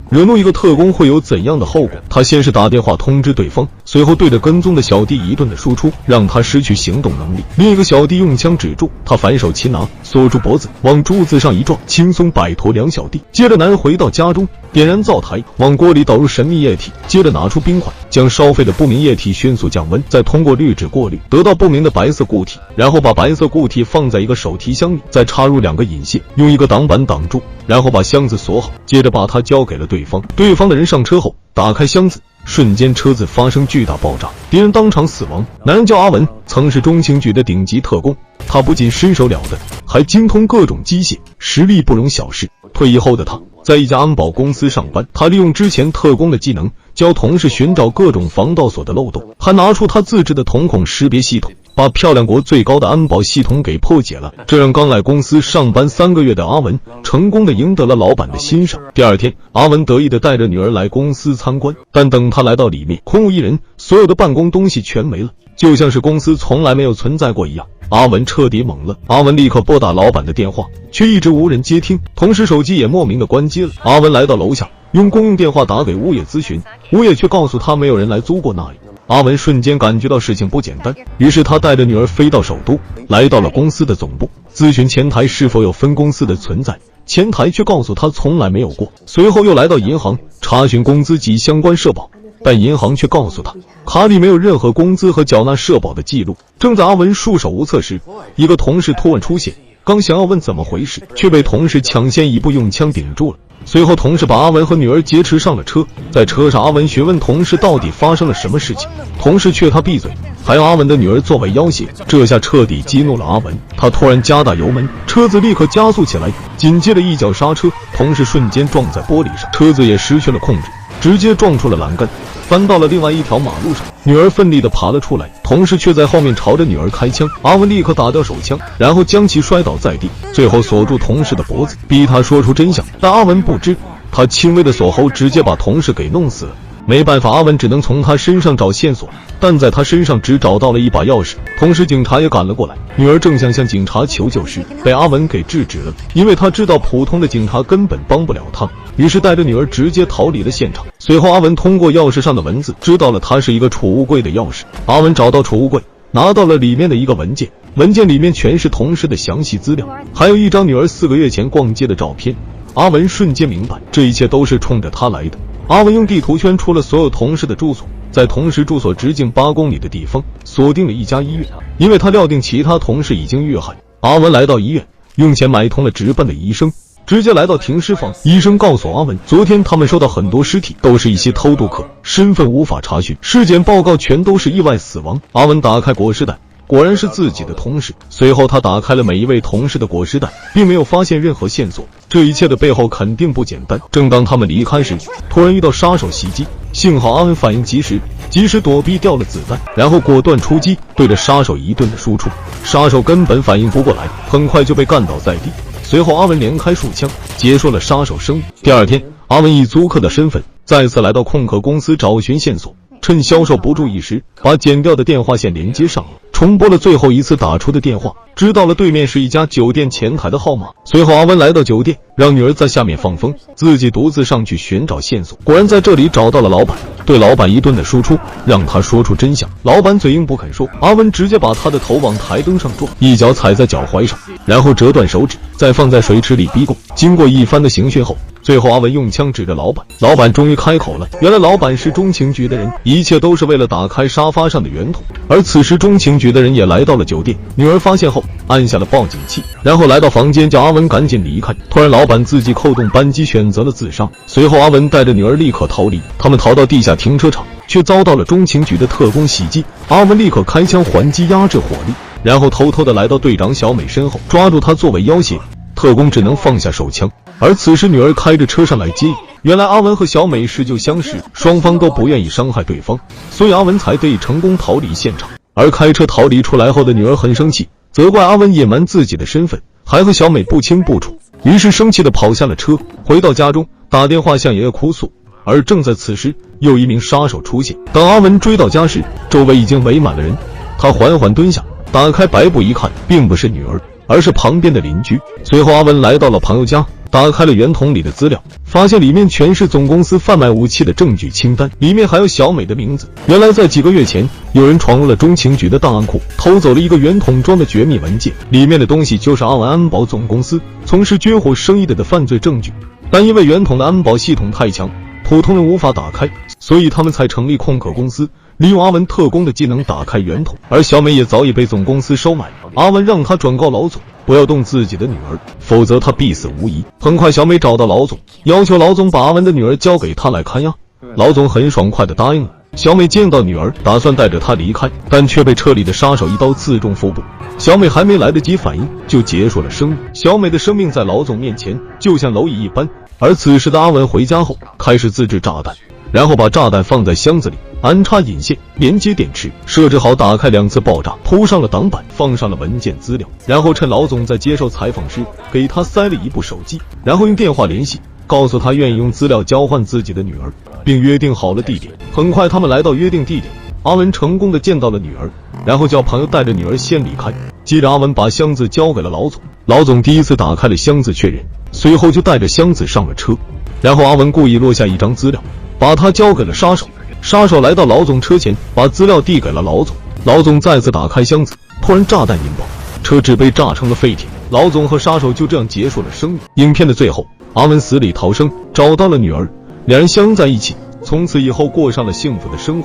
惹怒一个特工会有怎样的后果？他先是打电话通知对方，随后对着跟踪的小弟一顿的输出，让他失去行动能力。另一个小弟用枪指住他，反手擒拿，锁住脖子，往柱子上一撞，轻松摆脱两小弟。接着男人回到家中，点燃灶台，往锅里倒入神秘液体，接着拿出冰块，将烧沸的不明液体迅速降温，再通过滤纸过滤，得到不明的白色固体，然后把白色固体放在一个手提箱里，再插入2个引线，用一个挡板挡住，然后把箱子锁好，接着把它交给了对方。对方的人上车后，打开箱子，瞬间车子发生巨大爆炸，敌人当场死亡。男人叫阿文，曾是中情局的顶级特工，他不仅身手了得，还精通各种机械，实力不容小视。退役后的他在一家安保公司上班，他利用之前特工的技能，教同事寻找各种防盗锁的漏洞，还拿出他自制的瞳孔识别系统，把漂亮国最高的安保系统给破解了，这让刚来公司上班3个月的阿文成功的赢得了老板的欣赏。第二天，阿文得意的带着女儿来公司参观，但等他来到里面，空无一人，所有的办公东西全没了，就像是公司从来没有存在过一样。阿文彻底懵了，阿文立刻拨打老板的电话，却一直无人接听，同时手机也莫名的关机了。阿文来到楼下，用公用电话打给物业咨询，物业却告诉他没有人来租过那里。阿文瞬间感觉到事情不简单，于是他带着女儿飞到首都，来到了公司的总部，咨询前台是否有分公司的存在，前台却告诉他从来没有过。随后又来到银行，查询工资及相关社保，但银行却告诉他卡里没有任何工资和缴纳社保的记录。正在阿文束手无策时，一个同事突然出现，刚想要问怎么回事，却被同事抢先一步用枪顶住了。随后同事把阿文和女儿劫持上了车，在车上阿文询问同事到底发生了什么事情，同事劝他闭嘴，还用阿文的女儿作为要挟，这下彻底激怒了阿文，他突然加大油门，车子立刻加速起来，紧接着一脚刹车，同事瞬间撞在玻璃上，车子也失去了控制，直接撞出了栏杆，翻到了另外一条马路上。女儿奋力地爬了出来，同时却在后面朝着女儿开枪。阿文立刻打掉手枪，然后将其摔倒在地，最后锁住同事的脖子，逼他说出真相。但阿文不知，他轻微的锁喉直接把同事给弄死了。没办法，阿文只能从他身上找线索，但在他身上只找到了一把钥匙。同时警察也赶了过来，女儿正想向警察求救时，被阿文给制止了，因为他知道普通的警察根本帮不了他，于是带着女儿直接逃离了现场。随后阿文通过钥匙上的文字知道了它是一个储物柜的钥匙。阿文找到储物柜，拿到了里面的一个文件，文件里面全是同事的详细资料，还有一张女儿4个月前逛街的照片。阿文瞬间明白，这一切都是冲着他来的。阿文用地图圈出了所有同事的住所，在同事住所直径8公里的地方锁定了一家医院，因为他料定其他同事已经遇害。阿文来到医院，用钱买通了值班的医生，直接来到停尸房。医生告诉阿文，昨天他们收到很多尸体，都是一些偷渡客，身份无法查询，尸检报告全都是意外死亡。阿文打开裹尸袋，果然是自己的同事。随后他打开了每一位同事的裹尸袋，并没有发现任何线索，这一切的背后肯定不简单。正当他们离开时，突然遇到杀手袭击，幸好阿文反应及时躲避掉了子弹，然后果断出击，对着杀手一顿的输出。杀手根本反应不过来，很快就被干倒在地。随后阿文连开数枪，结束了杀手生命。第二天，阿文以租客的身份再次来到空壳公司找寻线索，趁销售不注意时，把剪掉的电话线连接上了，重拨了最后一次打出的电话，知道了对面是一家酒店前台的号码。随后阿文来到酒店，让女儿在下面放风，自己独自上去寻找线索。果然在这里找到了老板，对老板一顿的输出，让他说出真相。老板嘴硬不肯说，阿文直接把他的头往台灯上撞，一脚踩在脚踝上，然后折断手指，再放在水池里逼供。经过一番的刑讯后，最后阿文用枪指着老板，老板终于开口了，原来老板是中情局的人，一切都是为了打开沙发上的圆筒。而此时中情局的人也来到了酒店，女儿发现后按下了报警器，然后来到房间叫阿文赶紧离开。突然老板自己扣动扳机选择了自杀，随后阿文带着女儿立刻逃离。他们逃到地下停车场，却遭到了中情局的特工袭击，阿文立刻开枪还击压制火力，然后偷偷的来到队长小美身后，抓住她作为要挟。特工只能放下手枪，而此时女儿开着车上来接应。原来阿文和小美是旧相识，双方都不愿意伤害对方，所以阿文才得以成功逃离现场。而开车逃离出来后的女儿很生气，责怪阿文隐瞒自己的身份，还和小美不清不楚，于是生气地跑下了车，回到家中打电话向爷爷哭诉。而正在此时，又一名杀手出现。当阿文追到家时，周围已经围满了人，他缓缓蹲下，打开白布一看，并不是女儿，而是旁边的邻居。随后阿文来到了朋友家，打开了圆筒里的资料，发现里面全是总公司贩卖武器的证据清单，里面还有小美的名字。原来在几个月前，有人闯入了中情局的档案库，偷走了一个圆筒装的绝密文件，里面的东西就是阿文安保总公司从事军火生意的犯罪证据。但因为圆筒的安保系统太强，普通人无法打开，所以他们才成立空壳公司，利用阿文特工的技能打开圆筒。而小美也早已被总公司收买，阿文让他转告老总不要动自己的女儿，否则他必死无疑。很快小美找到老总，要求老总把阿文的女儿交给他来看押。老总很爽快地答应了。小美见到女儿，打算带着她离开，但却被车里的杀手一刀刺中腹部。小美还没来得及反应，就结束了生命。小美的生命在老总面前就像蝼蚁一般。而此时的阿文回家后，开始自制炸弹，然后把炸弹放在箱子里，安插引线，连接电池，设置好打开2次爆炸，铺上了挡板，放上了文件资料，然后趁老总在接受采访时，给他塞了一部手机，然后用电话联系，告诉他愿意用资料交换自己的女儿，并约定好了地点。很快他们来到约定地点，阿文成功的见到了女儿，然后叫朋友带着女儿先离开。接着阿文把箱子交给了老总，老总第一次打开了箱子确认，随后就带着箱子上了车。然后阿文故意落下一张资料，把它交给了杀手。杀手来到老总车前，把资料递给了老总。老总再次打开箱子，突然炸弹引爆，车纸被炸成了废铁。老总和杀手就这样结束了生命。影片的最后，阿文死里逃生，找到了女儿，两人相在一起，从此以后过上了幸福的生活。